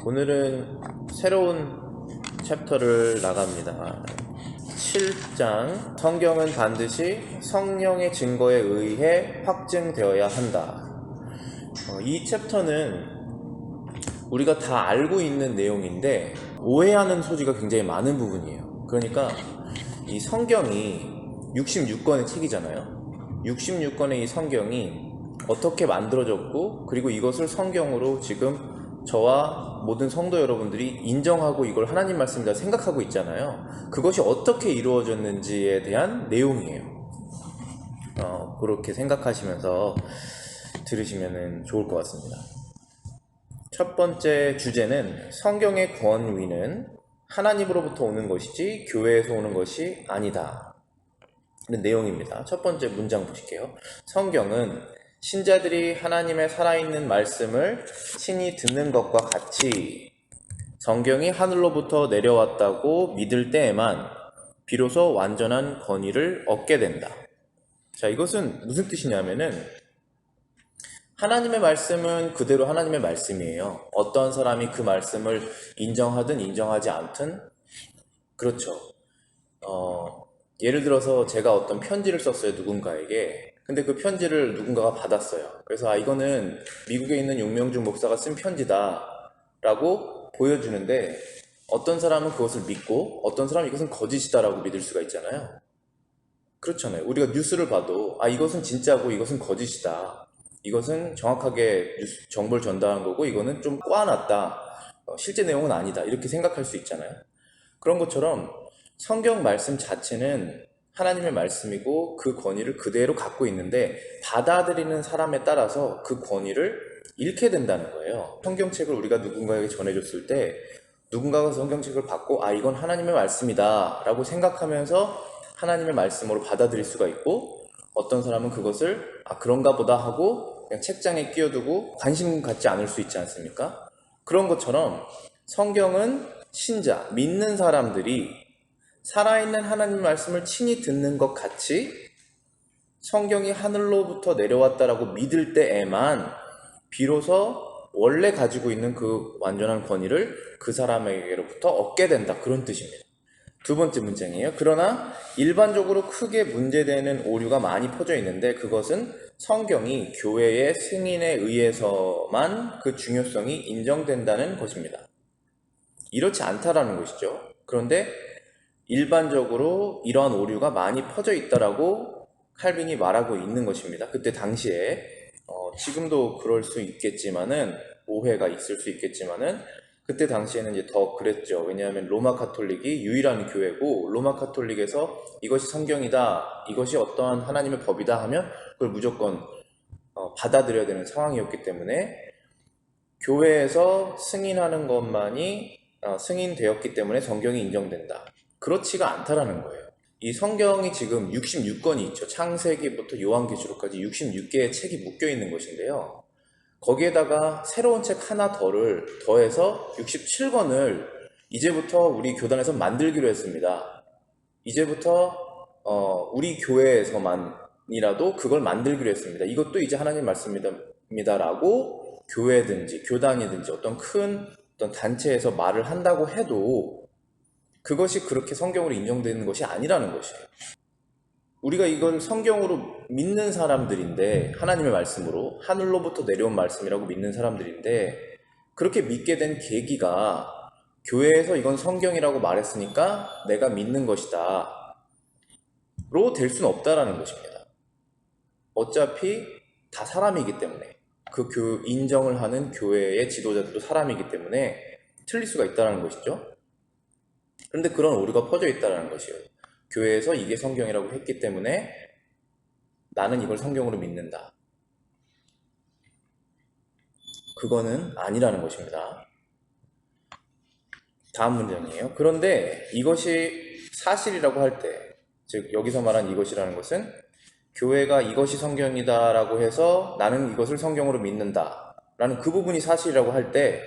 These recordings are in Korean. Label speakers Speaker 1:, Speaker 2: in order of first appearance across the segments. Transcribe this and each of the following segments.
Speaker 1: 오늘은 새로운 챕터를 나갑니다. 7장 성경은 반드시 성령의 증거에 의해 확증되어야 한다. 이 챕터는 우리가 다 알고 있는 내용인데 오해하는 소지가 굉장히 많은 부분이에요. 그러니까 이 성경이 66권의 책이잖아요. 66권의 이 성경이 어떻게 만들어졌고, 그리고 이것을 성경으로 지금 저와 모든 성도 여러분들이 인정하고 이걸 하나님 말씀이다 생각하고 있잖아요. 그것이 어떻게 이루어졌는지에 대한 내용이에요. 그렇게 생각하시면서 들으시면 좋을 것 같습니다. 첫 번째 주제는 성경의 권위는 하나님으로부터 오는 것이지 교회에서 오는 것이 아니다. 는 내용입니다. 첫 번째 문장 보실게요. 성경은 신자들이 하나님의 살아있는 말씀을 친히 듣는 것과 같이 성경이 하늘로부터 내려왔다고 믿을 때에만 비로소 완전한 권위를 얻게 된다. 자, 이것은 무슨 뜻이냐면은 하나님의 말씀은 그대로 하나님의 말씀이에요. 어떤 사람이 그 말씀을 인정하든 인정하지 않든 그렇죠. 예를 들어서 제가 어떤 편지를 썼어요, 누군가에게. 근데 그 편지를 누군가가 받았어요. 그래서 이거는 미국에 있는 용명준 목사가 쓴 편지다 라고 보여주는데, 어떤 사람은 그것을 믿고 어떤 사람은 이것은 거짓이다 라고 믿을 수가 있잖아요. 그렇잖아요. 우리가 뉴스를 봐도 이것은 진짜고 이것은 거짓이다, 이것은 정확하게 정보를 전달한 거고 이거는 좀 꼬아놨다, 실제 내용은 아니다, 이렇게 생각할 수 있잖아요. 그런 것처럼 성경 말씀 자체는 하나님의 말씀이고 그 권위를 그대로 갖고 있는데, 받아들이는 사람에 따라서 그 권위를 잃게 된다는 거예요. 성경책을 우리가 누군가에게 전해줬을 때 누군가가 성경책을 받고 이건 하나님의 말씀이다 라고 생각하면서 하나님의 말씀으로 받아들일 수가 있고, 어떤 사람은 그것을 그런가 보다 하고 그냥 책장에 끼워두고 관심 갖지 않을 수 있지 않습니까? 그런 것처럼 성경은 신자, 믿는 사람들이 살아있는 하나님 말씀을 친히 듣는 것 같이 성경이 하늘로부터 내려왔다라고 믿을 때에만 비로소 원래 가지고 있는 그 완전한 권위를 그 사람에게로부터 얻게 된다, 그런 뜻입니다. 두 번째 문장이에요. 그러나 일반적으로 크게 문제되는 오류가 많이 퍼져 있는데, 그것은 성경이 교회의 승인에 의해서만 그 중요성이 인정된다는 것입니다. 이렇지 않다라는 것이죠. 그런데 일반적으로 이러한 오류가 많이 퍼져 있다라고 칼빈이 말하고 있는 것입니다. 그때 당시에 지금도 그럴 수 있겠지만은, 오해가 있을 수 있겠지만은, 그때 당시에는 이제 더 그랬죠. 왜냐하면 로마 카톨릭이 유일한 교회고, 로마 카톨릭에서 이것이 성경이다, 이것이 어떠한 하나님의 법이다 하면 그걸 무조건 받아들여야 되는 상황이었기 때문에 교회에서 승인하는 것만이 승인되었기 때문에 성경이 인정된다, 그렇지가 않다라는 거예요. 이 성경이 지금 66권이 있죠. 창세기부터 요한계시록까지 66개의 책이 묶여 있는 것인데요. 거기에다가 새로운 책 하나 더해서 67권을 이제부터 우리 교단에서 만들기로 했습니다. 이제부터 우리 교회에서만이라도 그걸 만들기로 했습니다. 이것도 이제 하나님 말씀입니다라고 교회든지 교단이든지 어떤 큰 단체에서 말을 한다고 해도 그것이 그렇게 성경으로 인정되는 것이 아니라는 것이에요. 우리가 이걸 성경으로 믿는 사람들인데, 하나님의 말씀으로 하늘로부터 내려온 말씀이라고 믿는 사람들인데, 그렇게 믿게 된 계기가 교회에서 이건 성경이라고 말했으니까 내가 믿는 것이다 로 될 수는 없다라는 것입니다. 어차피 다 사람이기 때문에, 그 인정을 하는 교회의 지도자들도 사람이기 때문에 틀릴 수가 있다는 것이죠. 그런데 그런 오류가 퍼져 있다는 것이에요. 교회에서 이게 성경이라고 했기 때문에 나는 이걸 성경으로 믿는다, 그거는 아니라는 것입니다. 다음 문장이에요. 그런데 이것이 사실이라고 할 때, 즉 여기서 말한 이것이라는 것은 교회가 이것이 성경이다 라고 해서 나는 이것을 성경으로 믿는다 라는 그 부분이 사실이라고 할 때,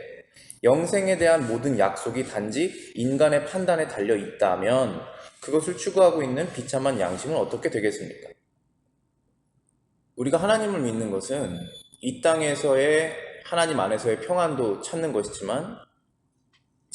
Speaker 1: 영생에 대한 모든 약속이 단지 인간의 판단에 달려 있다면 그것을 추구하고 있는 비참한 양심은 어떻게 되겠습니까? 우리가 하나님을 믿는 것은 이 땅에서의 하나님 안에서의 평안도 찾는 것이지만,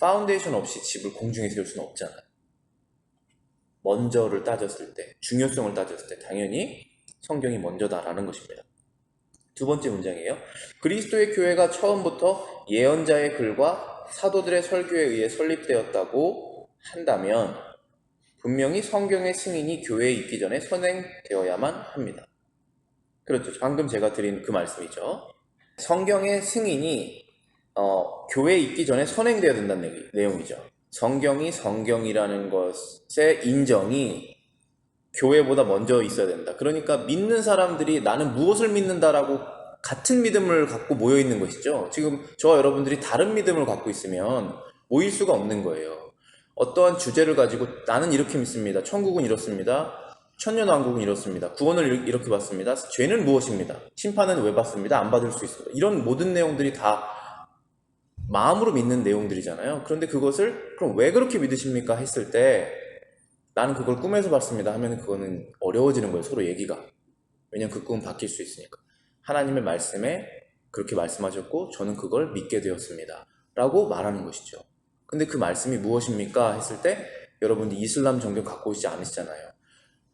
Speaker 1: 파운데이션 없이 집을 공중에 세울 수는 없잖아요. 먼저를 따졌을 때, 중요성을 따졌을 때 당연히 성경이 먼저다라는 것입니다. 두 번째 문장이에요. 그리스도의 교회가 처음부터 예언자의 글과 사도들의 설교에 의해 설립되었다고 한다면 분명히 성경의 승인이 교회에 있기 전에 선행되어야만 합니다. 그렇죠. 방금 제가 드린 그 말씀이죠. 성경의 승인이 교회에 있기 전에 선행되어야 된다는 내용이죠. 성경이 성경이라는 것의 인정이 교회보다 먼저 있어야 된다. 그러니까 믿는 사람들이 나는 무엇을 믿는다라고 같은 믿음을 갖고 모여 있는 것이죠. 지금 저와 여러분들이 다른 믿음을 갖고 있으면 모일 수가 없는 거예요. 어떠한 주제를 가지고 나는 이렇게 믿습니다. 천국은 이렇습니다. 천년왕국은 이렇습니다. 구원을 이렇게 받습니다. 죄는 무엇입니다. 심판은 왜 받습니다. 안 받을 수 있습니다. 이런 모든 내용들이 다 마음으로 믿는 내용들이잖아요. 그런데 그것을 그럼 왜 그렇게 믿으십니까? 했을 때 나는 그걸 꿈에서 봤습니다 하면 그거는 어려워지는 거예요. 서로 얘기가. 왜냐면 그 꿈은 바뀔 수 있으니까. 하나님의 말씀에 그렇게 말씀하셨고 저는 그걸 믿게 되었습니다 라고 말하는 것이죠. 근데 그 말씀이 무엇입니까? 했을 때 여러분들이 이슬람 정경 갖고 오시지 않으시잖아요.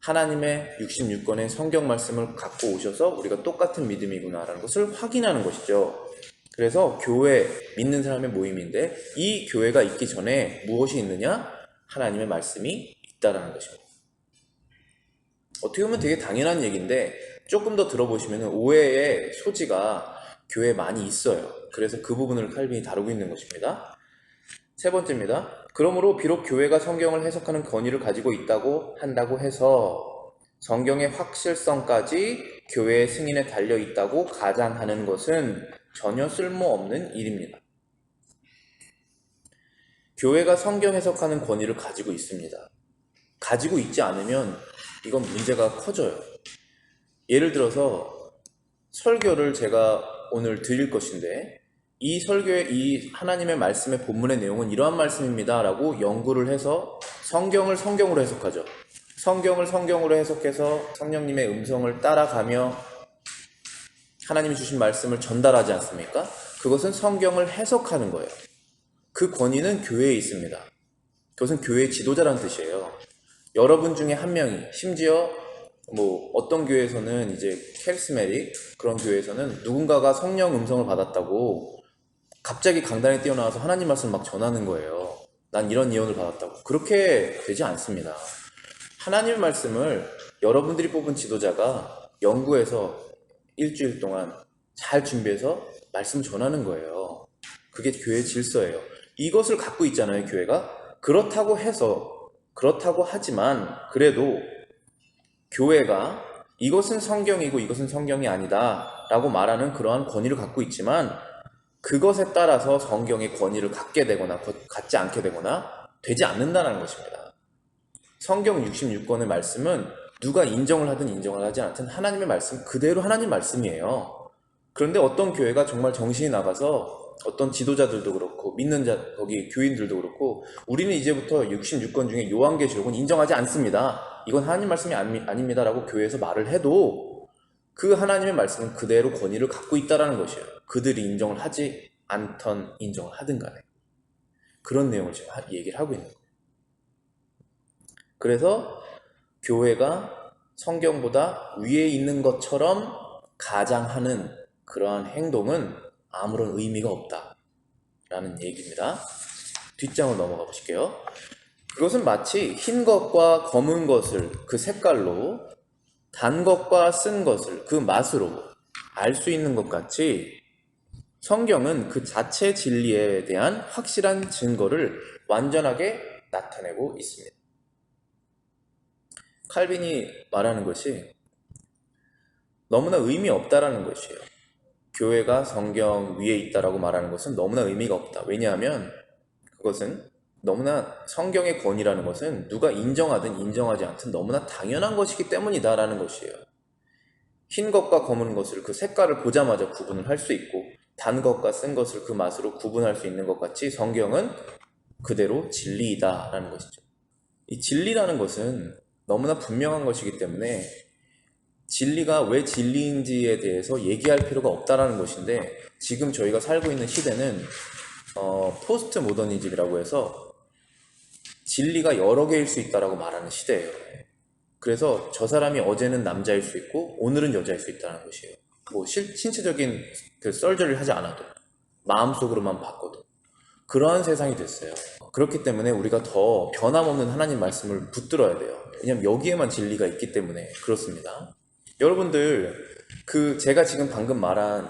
Speaker 1: 하나님의 66권의 성경 말씀을 갖고 오셔서 우리가 똑같은 믿음이구나 라는 것을 확인하는 것이죠. 그래서 교회, 믿는 사람의 모임인데 이 교회가 있기 전에 무엇이 있느냐? 하나님의 말씀이 있다라는 것입니다. 어떻게 보면 되게 당연한 얘기인데 조금 더 들어보시면 오해의 소지가 교회에 많이 있어요. 그래서 그 부분을 칼빈이 다루고 있는 것입니다. 세 번째입니다. 그러므로 비록 교회가 성경을 해석하는 권위를 가지고 있다고 한다고 해서 성경의 확실성까지 교회의 승인에 달려 있다고 가장하는 것은 전혀 쓸모없는 일입니다. 교회가 성경 해석하는 권위를 가지고 있습니다. 가지고 있지 않으면 이건 문제가 커져요. 예를 들어서 설교를 제가 오늘 드릴 것인데 이 설교의 이 하나님의 말씀의 본문의 내용은 이러한 말씀입니다 라고 연구를 해서 성경을 성경으로 해석하죠. 성경을 성경으로 해석해서 성령님의 음성을 따라가며 하나님이 주신 말씀을 전달하지 않습니까? 그것은 성경을 해석하는 거예요. 그 권위는 교회에 있습니다. 그것은 교회의 지도자라는 뜻이에요. 여러분 중에 한 명이, 심지어 어떤 교회에서는 이제 캐리스메릭 그런 교회에서는 누군가가 성령 음성을 받았다고 갑자기 강단에 뛰어나와서 하나님 말씀을 막 전하는 거예요. 난 이런 예언을 받았다고. 그렇게 되지 않습니다. 하나님의 말씀을 여러분들이 뽑은 지도자가 연구해서 일주일 동안 잘 준비해서 말씀을 전하는 거예요. 그게 교회의 질서예요. 이것을 갖고 있잖아요, 교회가. 그렇다고 하지만 그래도 교회가 이것은 성경이고 이것은 성경이 아니다 라고 말하는 그러한 권위를 갖고 있지만 그것에 따라서 성경의 권위를 갖게 되거나 갖지 않게 되거나 되지 않는다는 것입니다. 성경 66권의 말씀은 누가 인정을 하든 인정을 하지 않든 하나님의 말씀 그대로 하나님 말씀이에요. 그런데 어떤 교회가 정말 정신이 나가서 어떤 지도자들도 그렇고 믿는 거기 교인들도 그렇고 우리는 이제부터 66권 중에 요한계시록은 인정하지 않습니다. 이건 하나님 말씀이 아닙니다 라고 교회에서 말을 해도 그 하나님의 말씀은 그대로 권위를 갖고 있다는 것이에요. 그들이 인정을 하지 않던 인정을 하든 간에 그런 내용을 지금 얘기를 하고 있는 거예요. 그래서 교회가 성경보다 위에 있는 것처럼 가장하는 그러한 행동은 아무런 의미가 없다라는 얘기입니다. 뒷장으로 넘어가 보실게요. 그것은 마치 흰 것과 검은 것을 그 색깔로 단 것과 쓴 것을 그 맛으로 알 수 있는 것 같이 성경은 그 자체 진리에 대한 확실한 증거를 완전하게 나타내고 있습니다. 칼빈이 말하는 것이 너무나 의미 없다라는 것이에요. 교회가 성경 위에 있다라고 말하는 것은 너무나 의미가 없다. 왜냐하면 그것은 너무나 성경의 권위라는 것은 누가 인정하든 인정하지 않든 너무나 당연한 것이기 때문이다 라는 것이에요. 흰 것과 검은 것을 그 색깔을 보자마자 구분을 할 수 있고 단 것과 쓴 것을 그 맛으로 구분할 수 있는 것 같이 성경은 그대로 진리이다 라는 것이죠. 이 진리라는 것은 너무나 분명한 것이기 때문에 진리가 왜 진리인지에 대해서 얘기할 필요가 없다라는 것인데 지금 저희가 살고 있는 시대는 포스트 모더니즘이라고 해서 진리가 여러 개일 수 있다라고 말하는 시대예요. 그래서 저 사람이 어제는 남자일 수 있고 오늘은 여자일 수 있다는 것이에요. 뭐 신체적인 그 설저리를 하지 않아도 마음속으로만 바꿔도 그러한 세상이 됐어요. 그렇기 때문에 우리가 더 변함없는 하나님 말씀을 붙들어야 돼요. 왜냐면 여기에만 진리가 있기 때문에 그렇습니다. 여러분들 제가 지금 방금 말한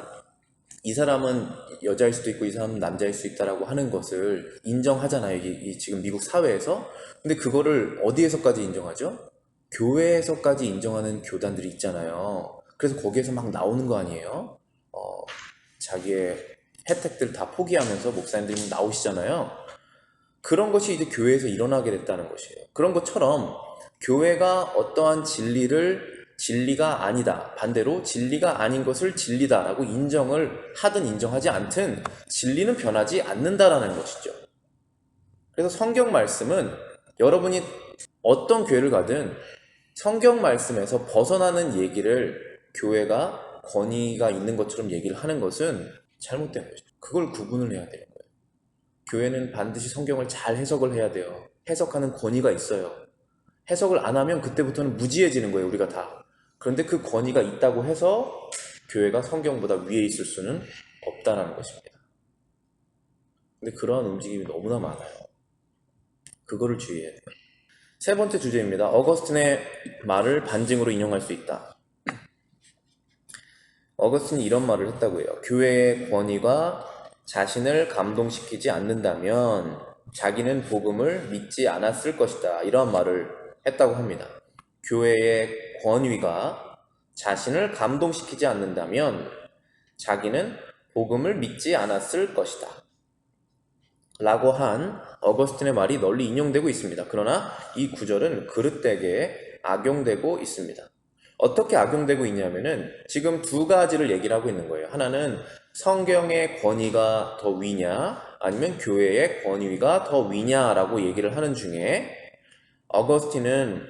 Speaker 1: 이 사람은 여자일 수도 있고 이 사람은 남자일 수 있다라고 하는 것을 인정하잖아요. 지금 미국 사회에서. 근데 그거를 어디에서까지 인정하죠? 교회에서까지 인정하는 교단들이 있잖아요. 그래서 거기에서 막 나오는 거 아니에요? 자기의 혜택들 다 포기하면서 목사님들이 나오시잖아요. 그런 것이 이제 교회에서 일어나게 됐다는 것이에요. 그런 것처럼 교회가 어떠한 진리가 아니다, 반대로 진리가 아닌 것을 진리다라고 인정을 하든 인정하지 않든 진리는 변하지 않는다라는 것이죠. 그래서 성경 말씀은 여러분이 어떤 교회를 가든 성경 말씀에서 벗어나는 얘기를 교회가 권위가 있는 것처럼 얘기를 하는 것은 잘못된 것이죠. 그걸 구분을 해야 되는 거예요. 교회는 반드시 성경을 잘 해석을 해야 돼요. 해석하는 권위가 있어요. 해석을 안 하면 그때부터는 무지해지는 거예요, 우리가 다. 그런데 그 권위가 있다고 해서 교회가 성경보다 위에 있을 수는 없다는 것입니다. 근데 그러한 움직임이 너무나 많아요. 그거를 주의해야 돼요. 세 번째 주제입니다. 어거스틴의 말을 반증으로 인용할 수 있다. 어거스틴이 이런 말을 했다고 해요. 교회의 권위가 자신을 감동시키지 않는다면 자기는 복음을 믿지 않았을 것이다. 이런 말을 했다고 합니다. 교회의 권위가 자신을 감동시키지 않는다면 자기는 복음을 믿지 않았을 것이다. 라고 한 어거스틴의 말이 널리 인용되고 있습니다. 그러나 이 구절은 그릇되게 악용되고 있습니다. 어떻게 악용되고 있냐면은 지금 두 가지를 얘기를 하고 있는 거예요. 하나는 성경의 권위가 더 위냐 아니면 교회의 권위가 더 위냐라고 얘기를 하는 중에 어거스틴은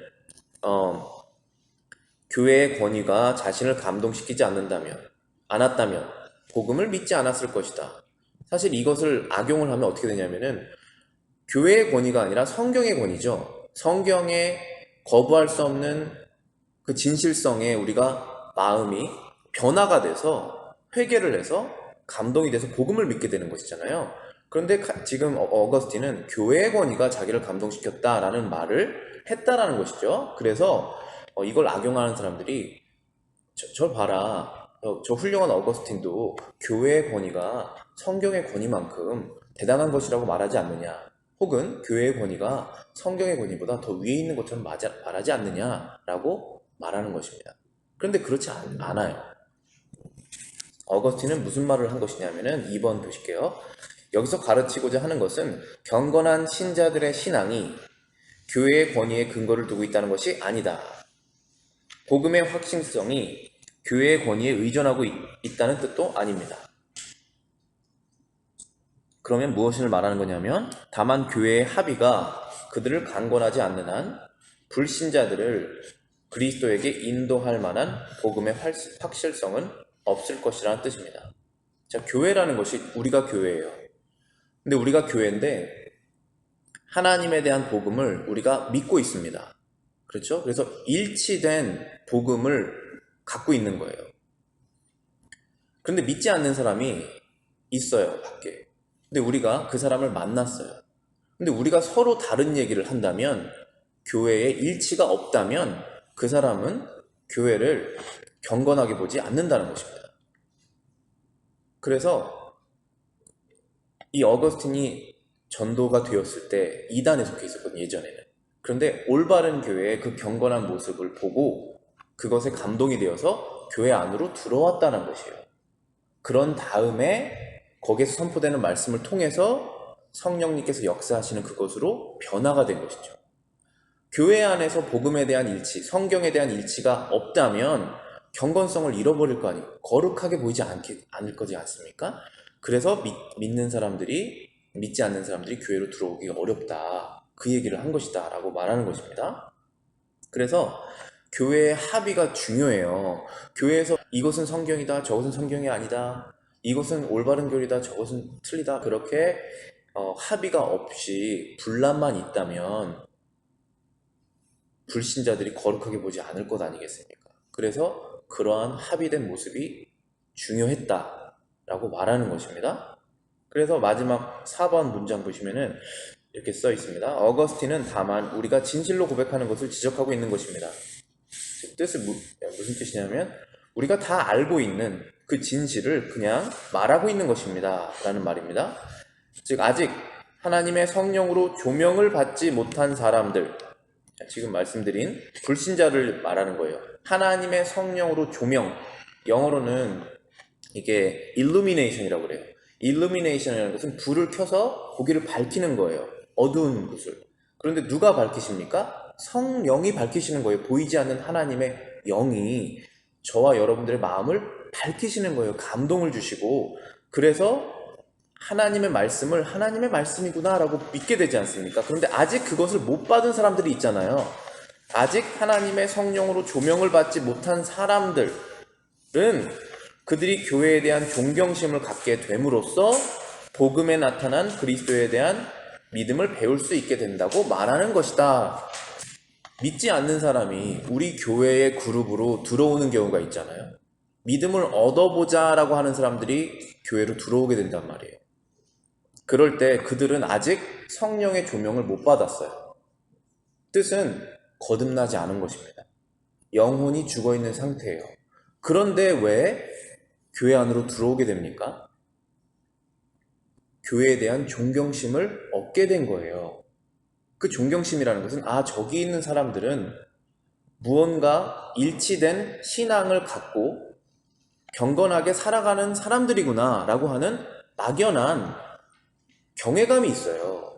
Speaker 1: 교회의 권위가 자신을 감동시키지 않았다면 복음을 믿지 않았을 것이다. 사실 이것을 악용을 하면 어떻게 되냐면은 교회의 권위가 아니라 성경의 권위죠. 성경에 거부할 수 없는 그 진실성에 우리가 마음이 변화가 돼서 회개를 해서 감동이 돼서 복음을 믿게 되는 것이잖아요. 그런데 지금 어거스틴은 교회의 권위가 자기를 감동시켰다라는 말을 했다라는 것이죠. 그래서 이걸 악용하는 사람들이 저 봐라. 저 훌륭한 어거스틴도 교회의 권위가 성경의 권위만큼 대단한 것이라고 말하지 않느냐. 혹은 교회의 권위가 성경의 권위보다 더 위에 있는 것처럼 말하지 않느냐라고 말하는 것입니다. 그런데 그렇지 않아요. 어거스틴은 무슨 말을 한 것이냐면은 2번 보실게요. 여기서 가르치고자 하는 것은 경건한 신자들의 신앙이 교회의 권위에 근거를 두고 있다는 것이 아니다. 복음의 확신성이 교회의 권위에 의존하고 있다는 뜻도 아닙니다. 그러면 무엇을 말하는 거냐면 다만 교회의 합의가 그들을 강권하지 않는 한 불신자들을 그리스도에게 인도할 만한 복음의 확실성은 없을 것이라는 뜻입니다. 자, 교회라는 것이 우리가 교회예요. 근데 우리가 교회인데 하나님에 대한 복음을 우리가 믿고 있습니다. 그렇죠? 그래서 일치된 복음을 갖고 있는 거예요. 그런데 믿지 않는 사람이 있어요, 밖에. 근데 우리가 그 사람을 만났어요. 근데 우리가 서로 다른 얘기를 한다면, 교회에 일치가 없다면 그 사람은 교회를 경건하게 보지 않는다는 것입니다. 그래서 이 어거스틴이 전도가 되었을 때 이단에 속해 있었거든요, 예전에는. 그런데 올바른 교회의 그 경건한 모습을 보고 그것에 감동이 되어서 교회 안으로 들어왔다는 것이에요. 그런 다음에 거기에서 선포되는 말씀을 통해서 성령님께서 역사하시는 그것으로 변화가 된 것이죠. 교회 안에서 복음에 대한 일치, 성경에 대한 일치가 없다면 경건성을 잃어버릴 거 아니에요. 거룩하게 보이지 않을 거지 않습니까? 그래서 믿는 사람들이, 믿지 않는 사람들이 교회로 들어오기가 어렵다. 그 얘기를 한 것이다 라고 말하는 것입니다. 그래서 교회의 합의가 중요해요. 교회에서 이것은 성경이다, 저것은 성경이 아니다. 이것은 올바른 교리다, 저것은 틀리다, 그렇게 합의가 없이 분란만 있다면 불신자들이 거룩하게 보지 않을 것 아니겠습니까? 그래서 그러한 합의된 모습이 중요했다라고 말하는 것입니다. 그래서 마지막 4번 문장 보시면은 이렇게 써 있습니다. 어거스틴은 다만 우리가 진실로 고백하는 것을 지적하고 있는 것입니다. 뜻은 무슨 뜻이냐면 우리가 다 알고 있는 그 진실을 그냥 말하고 있는 것입니다 라는 말입니다. 즉 아직 하나님의 성령으로 조명을 받지 못한 사람들, 지금 말씀드린 불신자를 말하는 거예요. 하나님의 성령으로 조명, 영어로는 이게 illumination이라고 그래요. illumination이라는 것은 불을 켜서 고기를 밝히는 거예요. 어두운 곳을. 그런데 누가 밝히십니까? 성령이 밝히시는 거예요. 보이지 않는 하나님의 영이 저와 여러분들의 마음을 밝히시는 거예요. 감동을 주시고. 그래서 하나님의 말씀을 하나님의 말씀이구나 라고 믿게 되지 않습니까? 그런데 아직 그것을 못 받은 사람들이 있잖아요. 아직 하나님의 성령으로 조명을 받지 못한 사람들은 그들이 교회에 대한 존경심을 갖게 됨으로써 복음에 나타난 그리스도에 대한 믿음을 배울 수 있게 된다고 말하는 것이다. 믿지 않는 사람이 우리 교회의 그룹으로 들어오는 경우가 있잖아요. 믿음을 얻어보자 라고 하는 사람들이 교회로 들어오게 된단 말이에요. 그럴 때 그들은 아직 성령의 조명을 못 받았어요. 뜻은 거듭나지 않은 것입니다. 영혼이 죽어있는 상태예요. 그런데 왜 교회 안으로 들어오게 됩니까? 교회에 대한 존경심을 얻게 된 거예요. 그 존경심이라는 것은 저기 있는 사람들은 무언가 일치된 신앙을 갖고 경건하게 살아가는 사람들이구나 라고 하는 막연한 경외감이 있어요.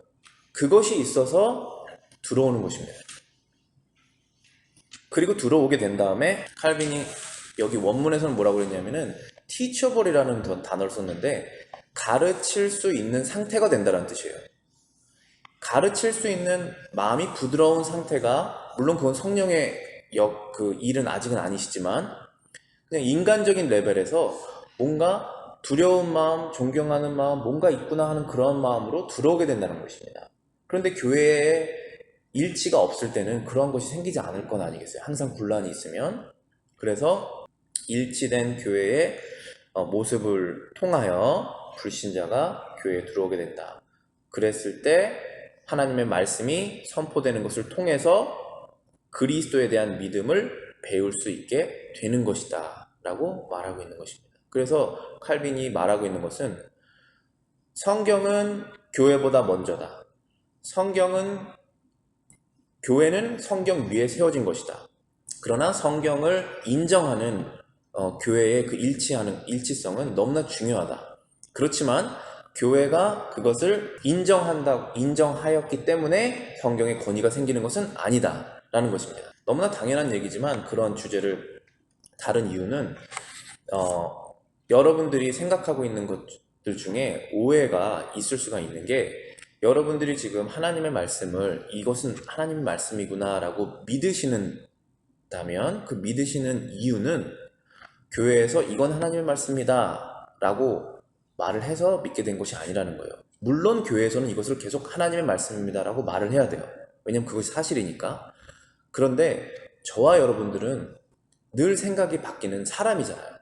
Speaker 1: 그것이 있어서 들어오는 것입니다. 그리고 들어오게 된 다음에 칼빈이 여기 원문에서는 뭐라고 그랬냐면은 teachable이라는 단어를 썼는데 가르칠 수 있는 상태가 된다는 뜻이에요. 가르칠 수 있는 마음이 부드러운 상태가, 물론 그건 성령의 그 일은 아직은 아니시지만 그냥 인간적인 레벨에서 뭔가 두려운 마음, 존경하는 마음, 뭔가 있구나 하는 그런 마음으로 들어오게 된다는 것입니다. 그런데 교회에 일치가 없을 때는 그런 것이 생기지 않을 건 아니겠어요? 항상 분란이 있으면. 그래서 일치된 교회의 모습을 통하여 불신자가 교회에 들어오게 된다. 그랬을 때 하나님의 말씀이 선포되는 것을 통해서 그리스도에 대한 믿음을 배울 수 있게 되는 것이다 라고 말하고 있는 것입니다. 그래서 칼빈이 말하고 있는 것은 성경은 교회보다 먼저다. 교회는 성경 위에 세워진 것이다. 그러나 성경을 인정하는 교회의 그 일치성은 너무나 중요하다. 그렇지만 교회가 그것을 인정하였기 때문에 성경의 권위가 생기는 것은 아니다 라는 것입니다. 너무나 당연한 얘기지만 그런 주제를 다른 이유는 여러분들이 생각하고 있는 것들 중에 오해가 있을 수가 있는 게, 여러분들이 지금 하나님의 말씀을 이것은 하나님의 말씀이구나 라고 믿으시는다면 그 믿으시는 이유는 교회에서 이건 하나님의 말씀이다 라고 말을 해서 믿게 된 것이 아니라는 거예요. 물론 교회에서는 이것을 계속 하나님의 말씀입니다 라고 말을 해야 돼요. 왜냐면 그것이 사실이니까. 그런데 저와 여러분들은 늘 생각이 바뀌는 사람이잖아요.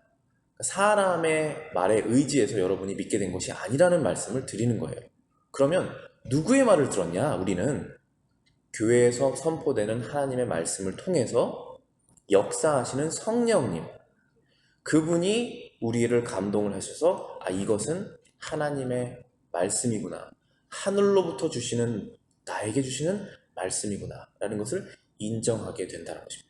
Speaker 1: 사람의 말에 의지해서 여러분이 믿게 된 것이 아니라는 말씀을 드리는 거예요. 그러면 누구의 말을 들었냐? 우리는 교회에서 선포되는 하나님의 말씀을 통해서 역사하시는 성령님, 그분이 우리를 감동을 하셔서 이것은 하나님의 말씀이구나, 하늘로부터 나에게 주시는 말씀이구나 라는 것을 인정하게 된다는 것입니다.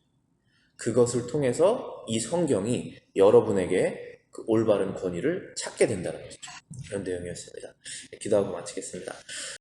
Speaker 1: 그것을 통해서 이 성경이 여러분에게 그 올바른 권위를 찾게 된다는 것이죠. 이런 내용이었습니다. 기도하고 마치겠습니다.